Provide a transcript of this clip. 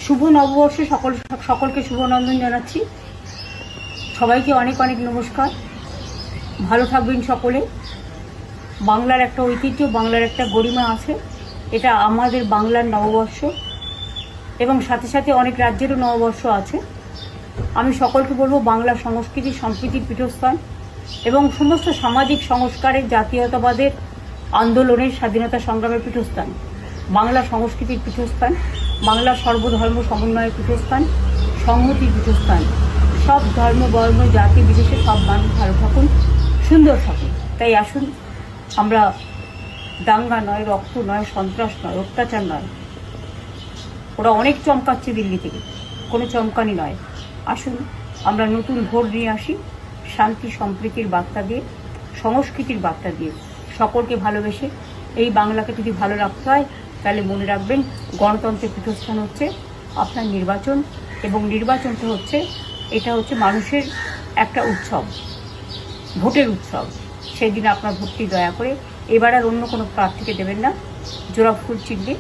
শুভ নববর্ষে সকলকে শুভনন্দন জানাচ্ছি। সবাইকে অনেক অনেক নমস্কার। ভালো থাকবেন সকলে। বাংলার একটা ঐতিহ্য, বাংলার একটা গরিমা আছে। এটা আমাদের বাংলার নববর্ষ এবং সাথে সাথে অনেক রাজ্যেরও নববর্ষ আছে। আমি সকলকে বলবো, বাংলা সংস্কৃতি সম্প্রীতির পীঠস্থান এবং সমস্ত সামাজিক সংস্কারের, জাতীয়তাবাদের আন্দোলনের, স্বাধীনতা সংগ্রামের পীঠস্থান, বাংলা সংস্কৃতির পীঠস্থান, বাংলা সর্বধর্ম সমন্বয়ের পীঠস্থান, সংহতির পীঠস্থান। সব ধর্ম, বর্ণ, জাতি বিশেষে সব মানুষ ভালো থাকুন, সুন্দর থাকুন। তাই আসুন, আমরা দাঙ্গা নয়, রক্ত নয়, সন্ত্রাস নয়, অত্যাচার নয়, ওরা অনেক চমকাচ্ছে দিল্লি থেকে, কোনো চমকানি নয়। আসুন আমরা নতুন ভোর নিয়ে আসি, শান্তি সম্প্রীতির বার্তা দিয়ে, সংস্কৃতির বার্তা দিয়ে, সকলকে ভালোবেসে। এই বাংলাকে যদি ভালো রাখতে হয় তাহলে মনে রাখবেন, গণতন্ত্রের পীঠস্থান হচ্ছে আপনার নির্বাচন, এবং নির্বাচনটা হচ্ছে, এটা হচ্ছে মানুষের একটা উৎসব, ভোটের উৎসব। সেই দিন আপনার ভোটটি দয়া করে এবার আর অন্য কোনো প্রার্থীকে দেবেন না, জোড়া ফুল চিহ্নে।